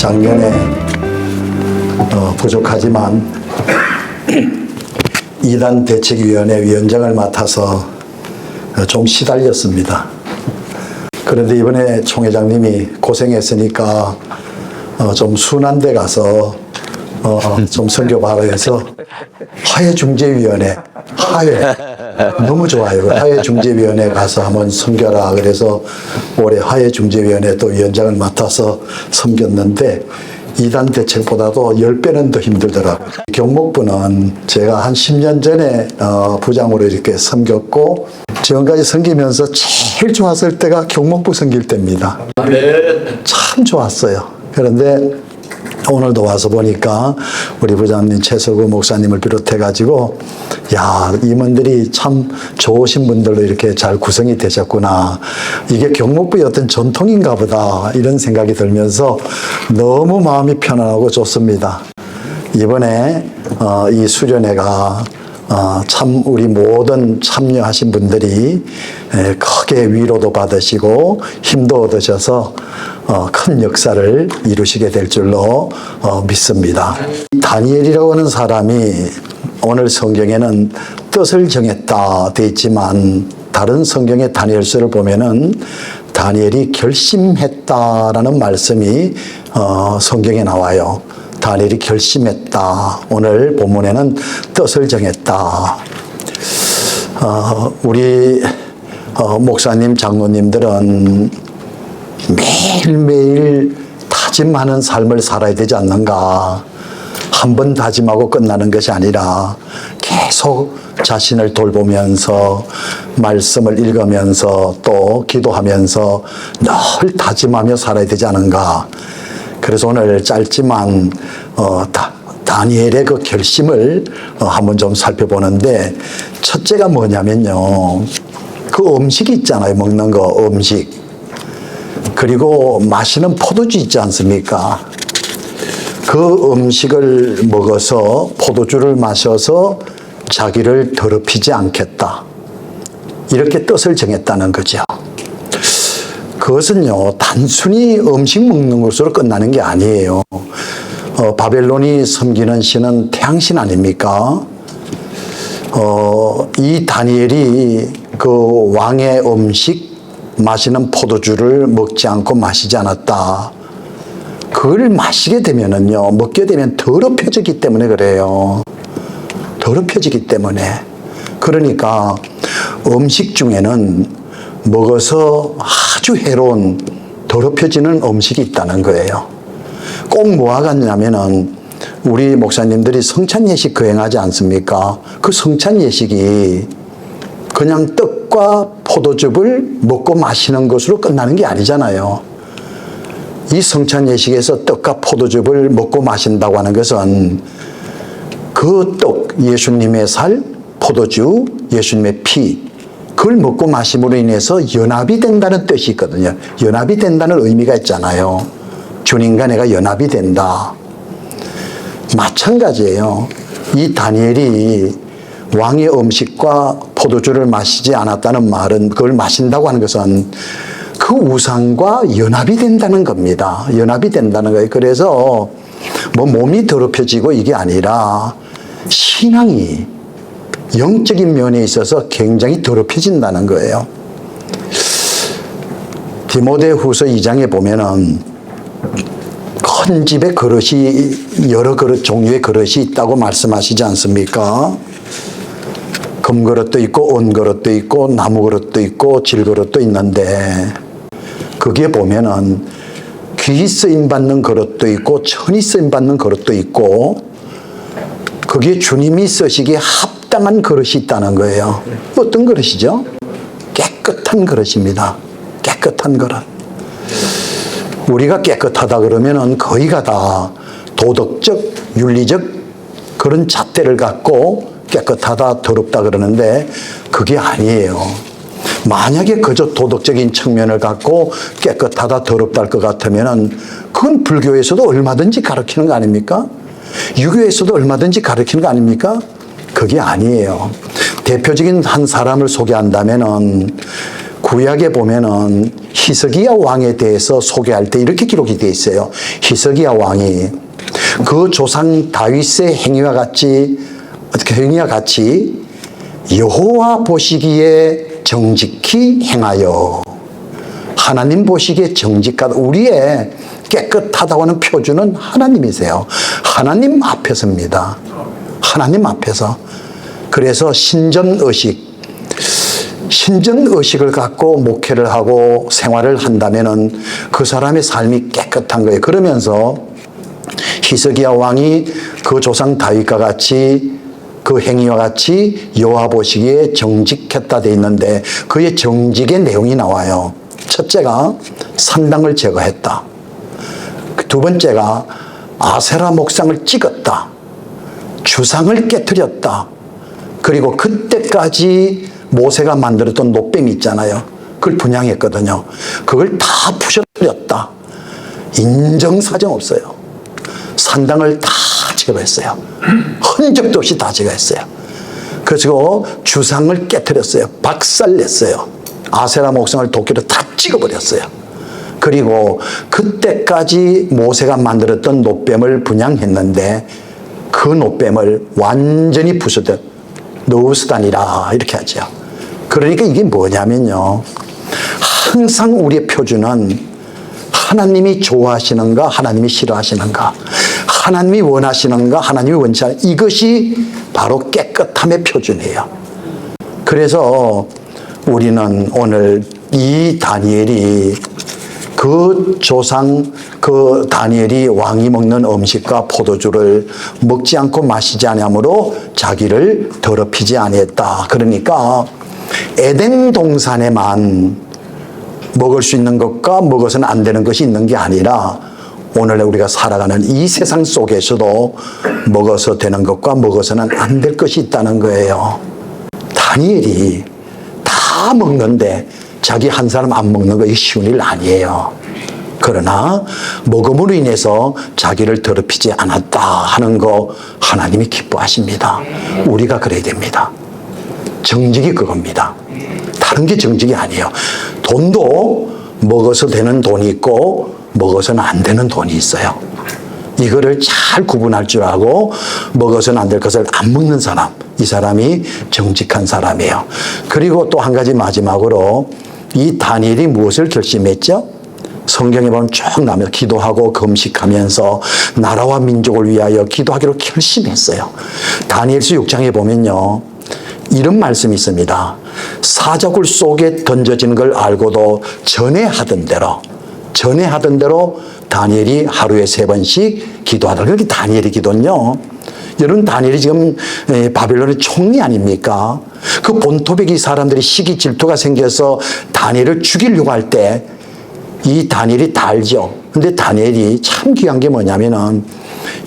작년에 부족하지만 2단 대책위원회 위원장을 맡아서 좀 시달렸습니다. 그런데 이번에 총회장님이 고생했으니까 좀 순한 데 가서 좀 선교하라 해서 화해중재위원회, 화해 너무 좋아요. 화해중재위원회 가서 한번 섬겨라. 그래서 올해 화해중재위원회 또 위원장을 맡아서 섬겼는데 2단 대책보다도 10배는 더 힘들더라고요. 경목부는 제가 한 10년 전에 부장으로 이렇게 섬겼고 지금까지 섬기면서 제일 좋았을 때가 경목부 섬길 때입니다. 참 좋았어요. 그런데 오늘도 와서 보니까 우리 부장님 최석우 목사님을 비롯해 가지고 야, 임원들이 참 좋으신 분들로 이렇게 잘 구성이 되셨구나. 이게 경목부의 어떤 전통인가 보다 이런 생각이 들면서 너무 마음이 편안하고 좋습니다. 이번에 이 수련회가 참 우리 모든 참여하신 분들이 크게 위로도 받으시고 힘도 얻으셔서 큰 역사를 이루시게 될 줄로 믿습니다. 다니엘이라고 하는 사람이 오늘 성경에는 뜻을 정했다 되어 있지만 다른 성경의 다니엘서를 보면은 다니엘이 결심했다라는 말씀이 성경에 나와요. 다니엘이 결심했다. 오늘 본문에는 뜻을 정했다. 우리 목사님, 장로님들은 매일매일 다짐하는 삶을 살아야 되지 않는가. 한 번 다짐하고 끝나는 것이 아니라 계속 자신을 돌보면서 말씀을 읽으면서 또 기도하면서 늘 다짐하며 살아야 되지 않은가. 그래서 오늘 짧지만 다니엘의 그 결심을 한번 좀 살펴보는데 첫째가 뭐냐면요. 그 음식이 있잖아요. 먹는 거 음식. 그리고 마시는 포도주 있지 않습니까? 그 음식을 먹어서 포도주를 마셔서 자기를 더럽히지 않겠다. 이렇게 뜻을 정했다는 거죠. 그것은요, 단순히 음식 먹는 것으로 끝나는 게 아니에요. 바벨론이 섬기는 신은 태양신 아닙니까? 이 다니엘이 그 왕의 음식, 마시는 포도주를 먹지 않고 마시지 않았다. 그걸 마시게 되면은요, 먹게 되면 더럽혀지기 때문에 그래요. 더럽혀지기 때문에. 그러니까 음식 중에는 먹어서 아주 해로운 더럽혀지는 음식이 있다는 거예요. 꼭 뭐와 같냐면은 우리 목사님들이 성찬 예식 거행하지 않습니까? 그 성찬 예식이 그냥 떡과 포도즙을 먹고 마시는 것으로 끝나는 게 아니잖아요. 이 성찬 예식에서 떡과 포도즙을 먹고 마신다고 하는 것은 그 떡, 예수님의 살, 포도주, 예수님의 피, 그걸 먹고 마심으로 인해서 연합이 된다는 뜻이 있거든요. 연합이 된다는 의미가 있잖아요. 주님과 내가 연합이 된다. 마찬가지예요. 이 다니엘이 왕의 음식과 포도주를 마시지 않았다는 말은, 그걸 마신다고 하는 것은 그 우상과 연합이 된다는 겁니다. 연합이 된다는 거예요. 그래서 뭐 몸이 더럽혀지고 이게 아니라 신앙이 영적인 면에 있어서 굉장히 더럽혀진다는 거예요. 디모데후서 2장에 보면은 큰 집에 그릇이 여러 종류의 그릇이 있다고 말씀하시지 않습니까? 금그릇도 있고 은그릇도 있고 나무그릇도 있고 질그릇도 있는데 거기에 보면은 귀히 쓰임받는 그릇도 있고 천히 쓰임받는 그릇도 있고 거기에 주님이 쓰시기에 합당한 그릇이 있다는 거예요. 어떤 그릇이죠? 깨끗한 그릇입니다. 깨끗한 그릇. 우리가 깨끗하다 그러면은 거의가 다 도덕적, 윤리적 그런 잣대를 갖고 깨끗하다, 더럽다 그러는데 그게 아니에요. 만약에 그저 도덕적인 측면을 갖고 깨끗하다, 더럽다 할 것 같으면은 그건 불교에서도 얼마든지 가르치는 거 아닙니까? 유교에서도 얼마든지 가르치는 거 아닙니까? 그게 아니에요. 대표적인 한 사람을 소개한다면은 구약에 보면은 히스기야 왕에 대해서 소개할 때 이렇게 기록이 되어 있어요. 히스기야 왕이 그 조상 다윗의 행위와 같이 여호와 보시기에 정직히 행하여 하나님 보시기에 정직하다. 우리의 깨끗하다고 하는 표준은 하나님이세요. 하나님 앞에서입니다. 하나님 앞에서. 그래서 신전의식을 갖고 목회를 하고 생활을 한다면은 그 사람의 삶이 깨끗한 거예요. 그러면서 히스기야 왕이 그 조상 다윗과 같이 그 행위와 같이 여호와 보시기에 정직했다 돼 있는데 그의 정직의 내용이 나와요. 첫째가 산당을 제거했다. 두 번째가 아세라 목상을 찍었다. 주상을 깨뜨렸다. 그리고 그때까지 모세가 만들었던 노뱀이 있잖아요. 그걸 분양했거든요. 그걸 다 부셔뜨렸다. 인정사정 없어요. 산당을 다 제거했어요. 흔적도 없이 다 제거했어요. 그리고 주상을 깨뜨렸어요. 박살냈어요. 아세라 목상을 도끼로 다 찍어버렸어요. 그리고 그때까지 모세가 만들었던 노뱀을 분양했는데 그 노뱀을 완전히 부숴도 너우스단이라 이렇게 하죠. 그러니까 이게 뭐냐면요. 항상 우리의 표준은 하나님이 좋아하시는가 하나님이 싫어하시는가 하나님이 원하시는가 하나님이 원치 않는가 이것이 바로 깨끗함의 표준이에요. 그래서 우리는 오늘 이 다니엘이 그 조상 그 다니엘이 왕이 먹는 음식과 포도주를 먹지 않고 마시지 아니하므로 자기를 더럽히지 아니했다. 그러니까 에덴 동산에만 먹을 수 있는 것과 먹어서는 안 되는 것이 있는 게 아니라 오늘 우리가 살아가는 이 세상 속에서도 먹어서 되는 것과 먹어서는 안 될 것이 있다는 거예요. 다니엘이 다 먹는데 자기 한 사람 안 먹는 거 이게 쉬운 일 아니에요. 그러나 먹음으로 인해서 자기를 더럽히지 않았다 하는 거 하나님이 기뻐하십니다. 우리가 그래야 됩니다. 정직이 그겁니다. 다른 게 정직이 아니에요. 돈도 먹어서 되는 돈이 있고 먹어서는 안 되는 돈이 있어요. 이거를 잘 구분할 줄 알고 먹어서는 안 될 것을 안 먹는 사람, 이 사람이 정직한 사람이에요. 그리고 또 한 가지 마지막으로 이 다니엘이 무엇을 결심했죠? 성경에 보면 쭉 나면 기도하고 금식하면서 나라와 민족을 위하여 기도하기로 결심했어요. 다니엘서 6장에 보면요. 이런 말씀이 있습니다. 사자굴 속에 던져지는 걸 알고도 전에 하던 대로 다니엘이 하루에 3번씩 기도하다. 그게 다니엘의 기도는요. 여러분 다니엘이 지금 바빌론의 총리 아닙니까? 그 본토백이 사람들이 시기 질투가 생겨서 다니엘을 죽이려고 할 때 이 다니엘이 다 알죠. 근데 다니엘이 참 귀한 게 뭐냐면은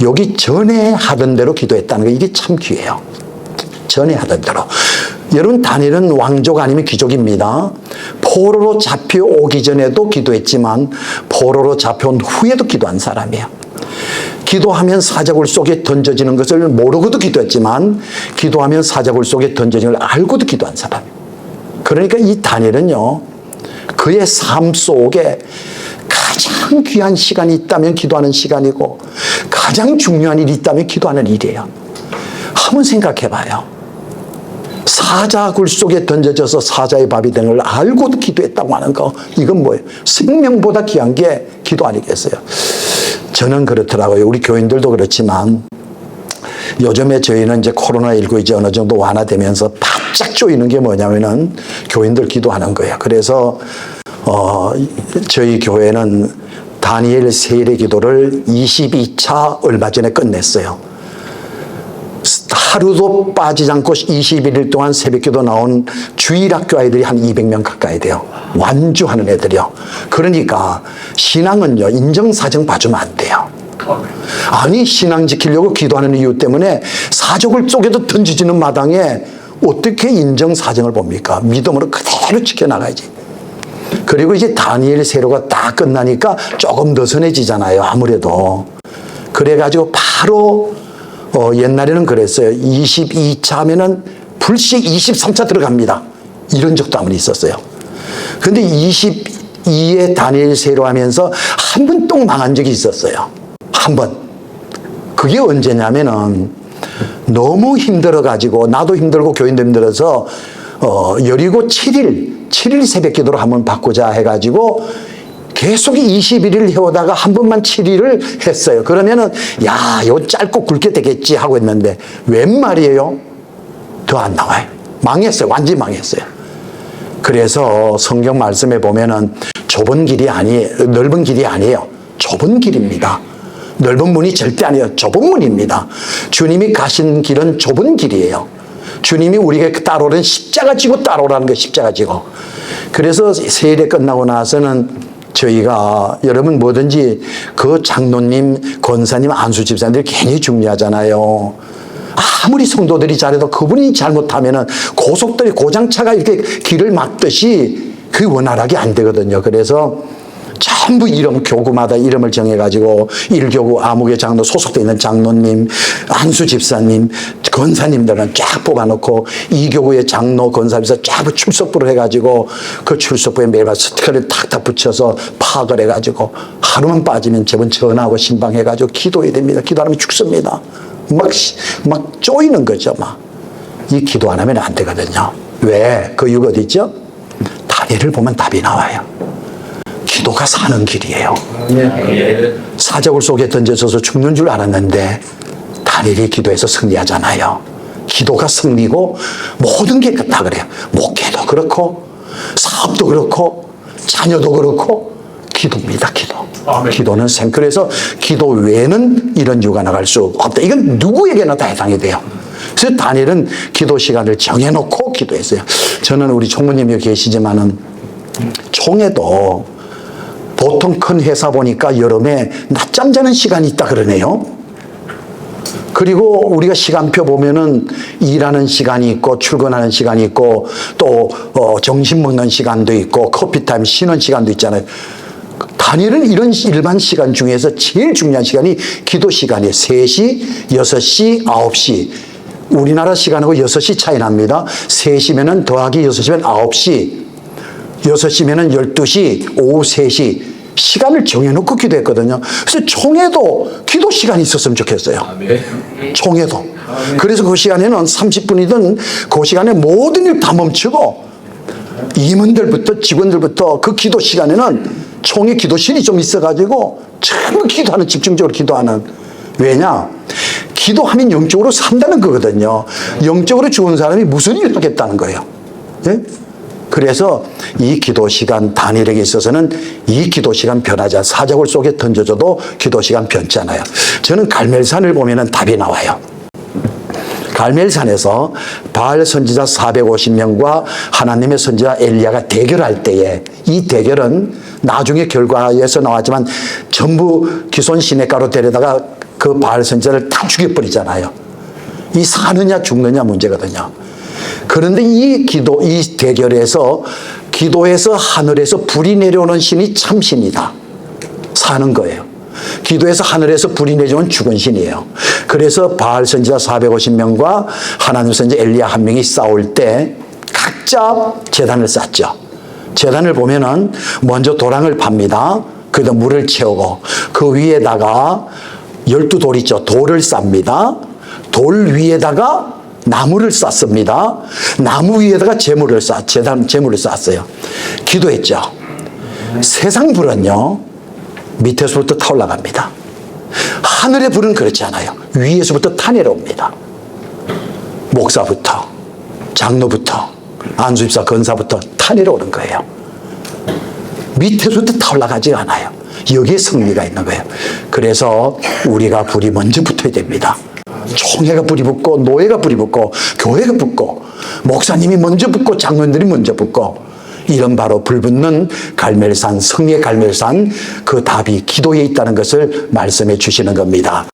여기 전에 하던 대로 기도했다는 거 이게 참 귀해요. 전에 하던 대로. 여러분 다니엘은 왕족 아니면 귀족입니다. 포로로 잡혀오기 전에도 기도했지만 포로로 잡혀온 후에도 기도한 사람이에요. 기도하면 사자굴 속에 던져지는 것을 모르고도 기도했지만 기도하면 사자굴 속에 던져지는 걸 알고도 기도한 사람이에요. 그러니까 이 다니엘은요. 그의 삶 속에 가장 귀한 시간이 있다면 기도하는 시간이고 가장 중요한 일이 있다면 기도하는 일이에요. 한번 생각해 봐요. 사자굴 속에 던져져서 사자의 밥이 되는 걸 알고도 기도했다고 하는 거, 이건 뭐예요? 생명보다 귀한 게 기도 아니겠어요? 저는 그렇더라고요. 우리 교인들도 그렇지만 요즘에 저희는 이제 코로나19 이제 어느 정도 완화되면서 바짝 조이는 게 뭐냐면은 교인들 기도하는 거예요. 그래서 저희 교회는 다니엘 세일의 기도를 22차 얼마 전에 끝냈어요. 하루도 빠지지 않고 21일 동안 새벽기도 나온 주일학교 아이들이 한 200명 가까이 돼요. 완주하는 애들이요. 그러니까 신앙은요, 인정사정 봐주면 안 돼요. 아니, 신앙 지키려고 기도하는 이유 때문에 사족을 속에도 던지지는 마당에 어떻게 인정사정을 봅니까? 믿음으로 그대로 지켜나가야지. 그리고 이제 다니엘 세로가 딱 끝나니까 조금 더 선해지잖아요. 아무래도. 그래가지고 바로 옛날에는 그랬어요. 22차 하면은 불시 23차 들어갑니다. 이런 적도 한번 있었어요. 근데 22에 다니엘 세로 하면서 한 번 똥 망한 적이 있었어요. 한 번. 그게 언제냐면은 너무 힘들어가지고, 나도 힘들고 교인도 힘들어서 여리고 7일 새벽 기도로 한번 바꾸자 해가지고 계속 21일 해오다가 한 번만 7일을 했어요. 그러면은, 야, 이거 짧고 굵게 되겠지 하고 했는데, 웬 말이에요? 더 안 나와요. 망했어요. 완전히 망했어요. 그래서 성경 말씀에 보면은 좁은 길이 넓은 길이 아니에요. 좁은 길입니다. 넓은 문이 절대 아니에요. 좁은 문입니다. 주님이 가신 길은 좁은 길이에요. 주님이 우리에게 따라오는 십자가 지고 따라오라는 거예요. 십자가 지고. 그래서 세일에 끝나고 나서는 저희가, 여러분 뭐든지 그 장로님, 권사님, 안수 집사님들 굉장히 중요하잖아요. 아무리 성도들이 잘해도 그분이 잘못하면은 고속도로 고장차가 이렇게 길을 막듯이 그게 원활하게 안 되거든요. 그래서 전부 이름, 교구마다 이름을 정해가지고 1교구 아무개 장로 소속되어 있는 장로님, 안수 집사님, 권사님들은 쫙 뽑아놓고 2교구의 장로, 권사님에서 쫙 출석부를 해가지고 그 출석부에 매일 스티커를 탁탁 붙여서 파악을 해가지고 하루만 빠지면 저번 전화하고 신방해가지고 기도해야 됩니다. 기도 안 하면 죽습니다. 막 쪼이는 거죠, 막. 이 기도 안 하면 안 되거든요. 왜? 그 이유가 어디 있죠? 다니엘을 보면 답이 나와요. 기도가 사는 길이에요. 사자굴 속에 던져져서 죽는 줄 알았는데 다니엘이 기도해서 승리하잖아요. 기도가 승리고 모든 게 다 그래요. 목회도 그렇고 사업도 그렇고 자녀도 그렇고 기도입니다. 기도는 그래서 기도 외에는 이런 이유가 나갈 수 없다. 이건 누구에게나 다 해당이 돼요. 그래서 다니엘은 기도 시간을 정해놓고 기도했어요. 저는 우리 총무님이 여기 계시지만은 총회도 보통 큰 회사 보니까 여름에 낮잠 자는 시간이 있다 그러네요. 그리고 우리가 시간표 보면은 일하는 시간이 있고 출근하는 시간이 있고 또 점심 먹는 시간도 있고 커피타임 쉬는 시간도 있잖아요. 다니엘은 이런 일반 시간 중에서 제일 중요한 시간이 기도 시간이에요. 3시, 6시, 9시. 우리나라 시간하고 6시 차이 납니다. 3시면은 더하기 6시면 9시. 6시면은 12시, 오후 3시. 시간을 정해놓고 기도했거든요. 그래서 총회도 기도 시간이 있었으면 좋겠어요. 총회도. 그래서 그 시간에는 30분이든 그 시간에 모든 일 다 멈추고 임원들부터 직원들부터 그 기도 시간에는 총회 기도실이 좀 있어가지고 전부 기도하는, 집중적으로 기도하는. 왜냐? 기도하면 영적으로 산다는 거거든요. 영적으로 죽은 사람이 무슨 일을 하겠다는 거예요. 예? 그래서 이 기도 시간, 다니엘에게 있어서는 이 기도 시간 변하지 않아요. 사자굴 속에 던져줘도 기도 시간 변잖아요. 저는 갈멜산을 보면은 답이 나와요. 갈멜산에서 바알 선지자 450명과 하나님의 선지자 엘리야가 대결할 때에, 이 대결은 나중에 결과에서 나왔지만 전부 기손 시냇가로 데려다가 그 바알 선지자를 다 죽여버리잖아요. 이 사느냐 죽느냐 문제거든요. 그런데 이 대결에서 기도에서 하늘에서 불이 내려오는 신이 참신이다. 사는 거예요. 기도에서 하늘에서 불이 내려오는 죽은 신이에요. 그래서 바알 선지자 450명과 하나님 선지자 엘리야 1명이 싸울 때 각자 제단을 쌓죠. 제단을 보면은 먼저 도랑을 팝니다. 그다음 물을 채우고 그 위에다가 12돌 있죠. 돌을 쌉니다. 돌 위에다가 나무를 쌌습니다. 나무 위에다가 재물을 쌌어요. 기도했죠. 세상 불은요, 밑에서부터 타올라갑니다. 하늘의 불은 그렇지 않아요. 위에서부터 타내려옵니다. 목사부터, 장로부터, 안수집사, 권사부터 타내려오는 거예요. 밑에서부터 타올라가지 않아요. 여기에 승리가 있는 거예요. 그래서 우리가 불이 먼저 붙어야 됩니다. 총회가 불이 붙고, 노예가 불이 붙고, 교회가 붙고, 목사님이 먼저 붙고, 장로님들이 먼저 붙고, 이런 바로 불붙는 갈멜산, 성의 갈멜산, 그 답이 기도에 있다는 것을 말씀해 주시는 겁니다.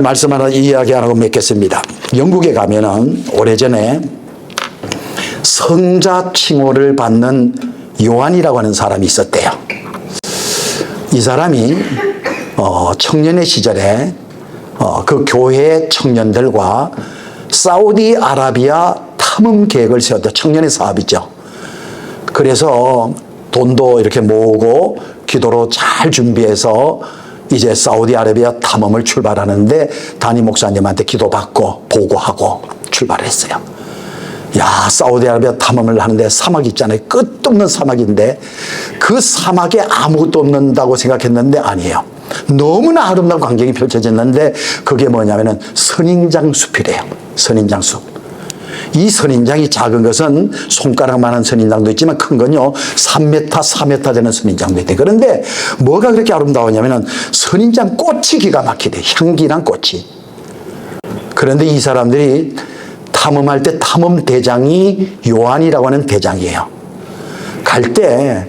말씀 하나 이야기하고 맺겠습니다. 영국에 가면은 오래전에 성자 칭호를 받는 요한이라고 하는 사람이 있었대요. 이 사람이 청년의 시절에 그 교회 청년들과 사우디아라비아 탐험 계획을 세웠다. 청년의 사업이죠. 그래서 돈도 이렇게 모으고 기도로 잘 준비해서 이제 사우디아라비아 탐험을 출발하는데 담임 목사님한테 기도받고 보고하고 출발했어요. 야, 사우디아라비아 탐험을 하는데 사막이 있잖아요. 끝도 없는 사막인데 그 사막에 아무것도 없는다고 생각했는데 아니에요. 너무나 아름다운 광경이 펼쳐졌는데 그게 뭐냐면은 선인장 숲이래요. 선인장 숲. 이 선인장이 작은 것은 손가락만한 선인장도 있지만 큰 건요 3m, 4m 되는 선인장도 있대요. 그런데 뭐가 그렇게 아름다우냐면은 선인장 꽃이 기가 막히대. 향기난 꽃이. 그런데 이 사람들이 탐험할 때 탐험 대장이 요한이라고 하는 대장이에요. 갈 때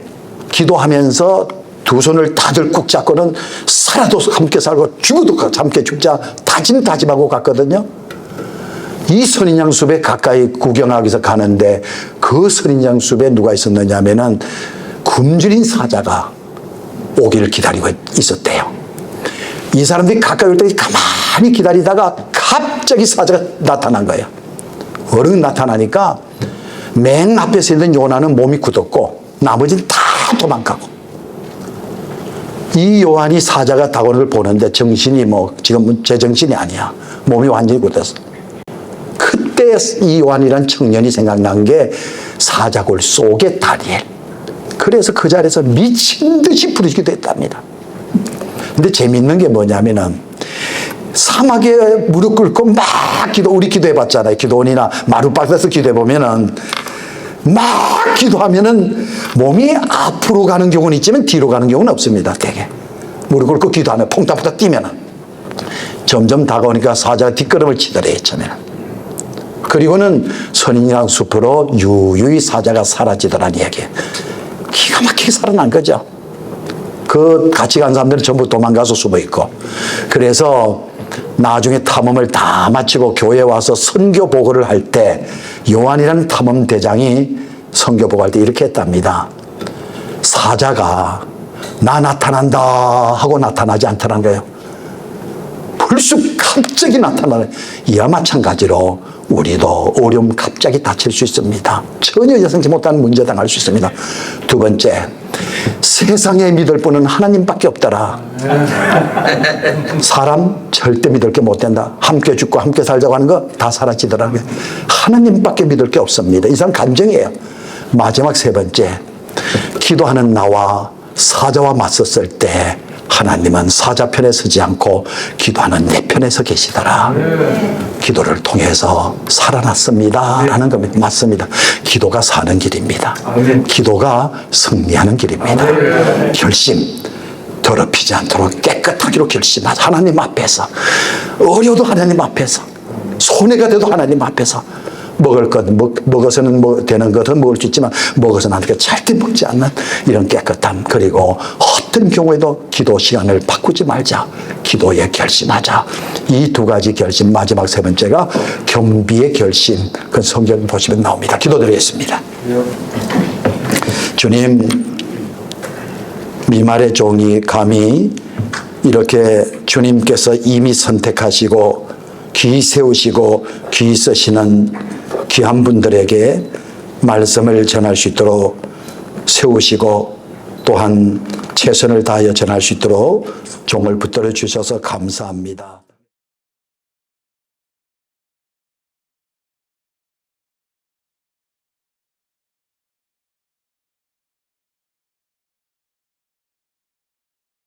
기도하면서 두 손을 다들 꾹 잡고는 살아도 함께 살고 죽어도 함께 죽자 다짐하고 갔거든요. 이 선인장 숲에 가까이 구경하기 위해서 가는데 그 선인장 숲에 누가 있었느냐 하면은 굶주린 사자가 오기를 기다리고 있었대요. 이 사람들이 가까이 올 때 가만히 기다리다가 갑자기 사자가 나타난 거예요. 어른 나타나니까 맨 앞에서 있는 요한은 몸이 굳었고 나머지는 다 도망가고, 이 요한이 사자가 다가오는 걸 보는데 정신이 지금 제정신이 아니야. 몸이 완전히 굳었어. 그때 이 요한이란 청년이 생각난 게 사자골 속의 다니엘. 그래서 그 자리에서 미친 듯이 부르기도 했답니다. 근데 재밌는 게 뭐냐면은 사막에 무릎 꿇고 막 우리 기도해봤잖아요. 기도원이나 마룻박스에서 기도해보면은 막 기도하면은 몸이 앞으로 가는 경우는 있지만 뒤로 가는 경우는 없습니다. 되게 무릎 꿇고 기도하면 퐁당퐁당 뛰면은 점점 다가오니까 사자가 뒷걸음을 치더래. 처음에는. 그리고는 선인장 숲으로 유유히 사자가 사라지더란 이야기예요. 기가 막히게 살아난 거죠. 그 같이 간 사람들은 전부 도망가서 숨어있고, 그래서 나중에 탐험을 다 마치고 교회에 와서 선교 보고를 할 때 요한이라는 탐험 대장이 선교 보고할 때 이렇게 했답니다. 사자가 나 나타난다 하고 나타나지 않더라는 거예요. 벌써 갑자기 나타나요. 이와 마찬가지로 우리도 어려움 갑자기 닥칠 수 있습니다. 전혀 예상치 못한 문제 당할 수 있습니다. 두 번째, 세상에 믿을 분은 하나님밖에 없더라. 사람 절대 믿을 게 못 된다. 함께 죽고 함께 살자고 하는 거 다 사라지더라고요. 하나님밖에 믿을 게 없습니다. 이 사람 감정이에요. 마지막 세 번째, 기도하는 나와 사자와 맞섰을 때 하나님은 사자 편에 서지 않고 기도하는 내 편에 서 계시더라. 기도를 통해서 살아났습니다 라는 겁니다. 맞습니다. 기도가 사는 길입니다. 기도가 승리하는 길입니다. 결심, 더럽히지 않도록 깨끗하기로 결심하자. 하나님 앞에서, 어려워도 하나님 앞에서, 손해가 돼도 하나님 앞에서, 먹을 것, 먹어서는 되는 것은 먹을 수 있지만 먹어서는 안 되게 절대 먹지 않는 이런 깨끗함. 그리고 어떤 경우에도 기도 시간을 바꾸지 말자. 기도에 결심하자. 이 두 가지 결심, 마지막 세 번째가 겸비의 결심. 그 성경 보시면 나옵니다. 기도드리겠습니다. 주님, 미말의 종이 감히 이렇게 주님께서 이미 선택하시고 귀 세우시고 귀 쓰시는 귀한 분들에게 말씀을 전할 수 있도록 세우시고 또한 최선을 다하여 전할 수 있도록 종을 붙들어 주셔서 감사합니다.